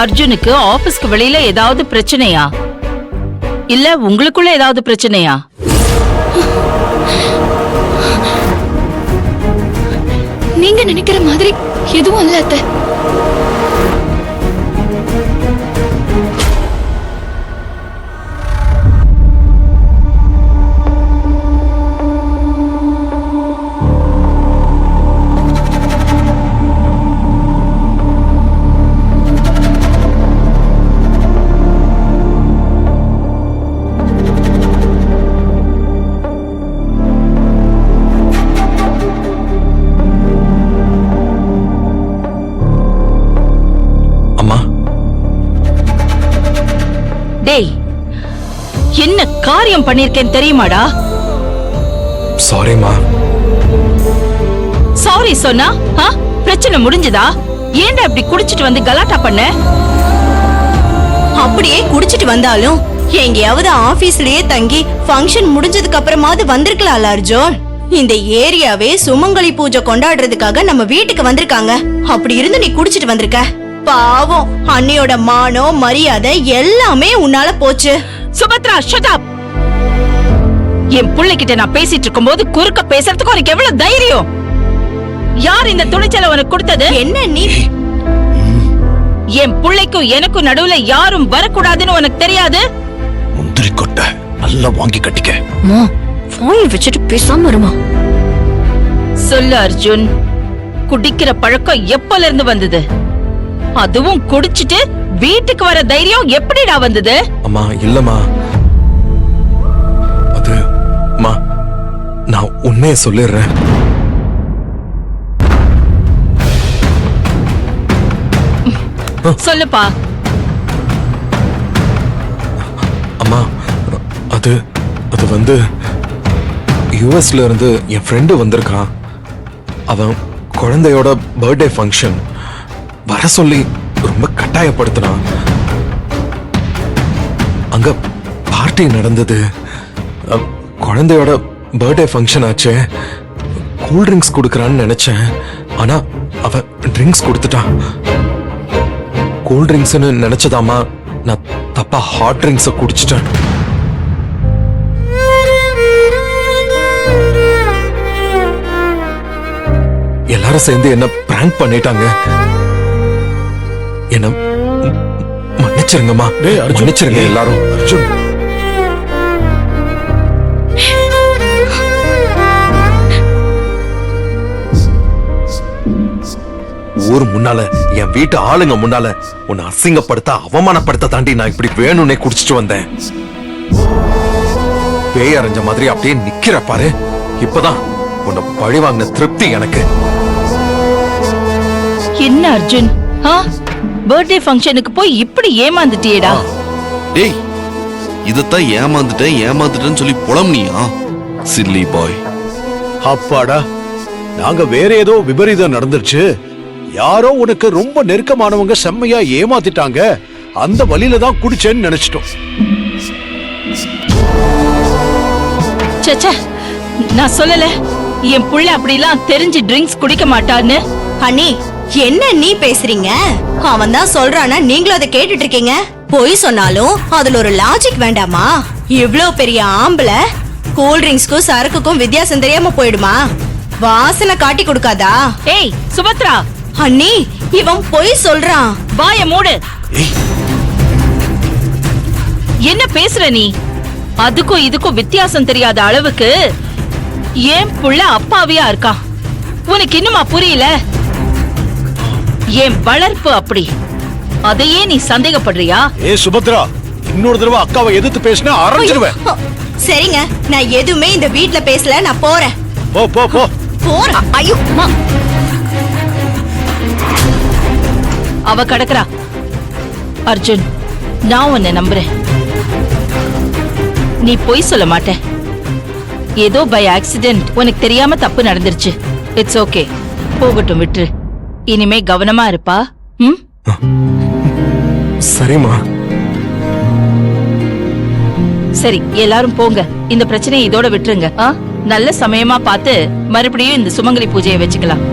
அர்ஜுனுக்கு ஆபீஸ்க்கு வெளியில ஏதாவது பிரச்சனையா இல்ல உங்களுக்குள்ள ஏதாவது பிரச்சனையா? நீங்க நினைக்கிற மாதிரி எதுவும் இல்ல அத்தை. டேய், என்ன காரியம் பண்ணிருக்கேன் தெரியுமாடா? சாரிமா. சாரி சொன்னா பிரச்சனை முடிஞ்சதா? ஏன்டா இப்படி குடிச்சிட்டு வந்து கலாட்டா பண்ண? அப்படியே குடிச்சிட்டு வந்தாலும் எங்கேயாவது ஆபீஸ்லயே தங்கி ஃபங்க்ஷன் முடிஞ்சதுக்கு அப்புறமாவது வந்திருக்கலாம்ல அர்ஜுன். இந்த ஏரியாவே சுமங்கலி பூஜை கொண்டாடுறதுக்காக நம்ம வீட்டுக்கு வந்திருக்காங்க. அப்படி இருந்து நீ குடிச்சிட்டு வந்திருக்க. பாவம், அண்ணியோட மானம் மரியாதை எல்லாமே உன்னால போச்சு. Subhadra, shut up. என் பிள்ளைகிட்ட நான் பேசிட்டு இருக்கும்போது குறுக்க பேசுறதுக்கு உனக்கு எவ்வளவு தைரியம்? யார் இந்த துணிச்சலை உனக்கு கொடுத்தது? என்ன நீ? என் பிள்ளைக்கும் எனக்கும் நடுவுல யாரும் வரக்கூடாதுன்னு உனக்கு தெரியாது? முந்திரி கொட்டை நல்லா வாங்கி கட்டிக்க. வாய் வச்சுட்டு பேசாம வருமா? சொல்லு அர்ஜுன், குடிக்கிற பழக்கம் எப்பல இருந்து வந்தது? அதுவும் குடிச்சிட்டு வீட்டுக்கு வர தைரியம் எப்படிடா வந்தது? அம்மா இல்லம்மா, அது அம்மா நான் உண்மையை சொல்லிடுறேன். சொல்லுப்பா. அம்மா அது அது வந்து யுஎஸ்ல இருந்து என் ஃப்ரெண்டு வந்திருக்கான். அவன் குழந்தையோட பர்த்டே ஃபங்க்ஷன் வர சொல்லி ரொம்ப கட்டாயப்படுத்தினான். அங்க பார்ட்டி நடந்தது. குழந்தையோட பர்த்டே ஃபங்க்ஷன் ஆச்சு. கூல் ட்ரிங்க்ஸ் கொடுக்கறான்னு நினைச்சேன். ஆனா அவ ட்ரிங்க்ஸ் கொடுத்துட்டான். கூல் ட்ரிங்க்ஸ்னு நினைச்சதாமா நான் தப்பா ஹாட் ட்ரிங்க்ஸ குடிச்சிட்டேன். எல்லாரும் சேர்ந்து என்ன பிராங்க் பண்ணிட்டாங்க. என்ன மன்னிச்சிருங்கம்மா. மன்னிச்சிருங்க எல்லாரும். அர்ஜுன், ஊர் முன்னால என் வீட்டு ஆளுங்க முன்னால உன்னை அசிங்கப்படுத்த அவமானப்படுத்த தாண்டி நான் இப்படி வேணும்னே குடிச்சிட்டு வந்தேன். பேய் அரைஞ்ச மாதிரி அப்படியே நிக்கிற பாரு. இப்பதான் உன்னை பழி வாங்கின திருப்தி எனக்கு. என்ன அர்ஜுன், பர்த்டே ஃபங்க்ஷனுக்கு போய் இப்படி ஏமாந்துட்டியேடா? டேய், இதத்தான் ஏமாந்துட்டேன்னு சொல்லி புலம்னியா சில்லி பாய்? அப்பாடா, நாங்க வேற ஏதோ விபரீதம் நடந்துருச்சு. யாரோ உனக்கு ரொம்ப நெருக்கமானவங்க செம்மையா ஏமாத்திட்டாங்க. அந்த வழியில தான் குடிச்சேன்னு நினைச்சிட்டோம். சச்சா, நான் சொல்லல என் புள்ள அப்படிலாம் தெரிஞ்சு ட்ரிங்க்ஸ் குடிக்க மாட்டான்னு. அண்ணி, என்ன நீ பேசுறீங்க? அவன் தான் சொல்றானா நீங்களும் அதை கேட்டுட்டு இருக்கீங்க? போய் சொன்னாலும் அதுல ஒரு லாஜிக் வேண்டாமா? இவ்ளோ பெரிய ஆம்பளை கூல் ட்ரிங்க்ஸ்க்கும் சரக்குக்கும் வித்தியாசம் தெரியாம போயிடுமா? வாசனை காட்டி கொடுக்காதா? ஏய் சுபத்ரா. அண்ணி, இவன் போய் சொல்றான். வாய மூடு. என்ன பேசுற நீ? அதுக்கும் இதுக்கும் வித்தியாசம் தெரியாத அளவுக்கு ஏன் புள்ள அப்பாவியா இருக்கான். உனக்கு இன்னுமா புரியல? என் வளர்ப்பு அப்படி, அதையே நீ சந்தேகப்படுறியா? ஏ சுபத்ரா, இன்னொரு தடவை அக்காவை எதிர்த்து பேசினா அரைஞ்சிருவேன். சரிங்க, நான் எதுவுமே இந்த வீட்ல பேசல. நான் போறேன். போ போ போ. போறேன். ஐயோ, அவ கடக்குறா. அர்ஜுன், நான் உன்னை நம்புறேன். நீ பொய் சொல்ல மாட்ட. ஏதோ பை ஆக்சிடென்ட் உனக்கு தெரியாம தப்பு நடந்துருச்சு. இட்ஸ் ஓகே, போகட்டும், விட்டு. இனிமே கவனமா இருப்பா. சரிம்மா. சரி, எல்லாரும் போங்க. இந்த பிரச்சனையை இதோட விட்டுருங்க. நல்ல சமயமா பார்த்து மறுபடியும் இந்த சுமங்கலி பூஜையை வச்சுக்கலாம்.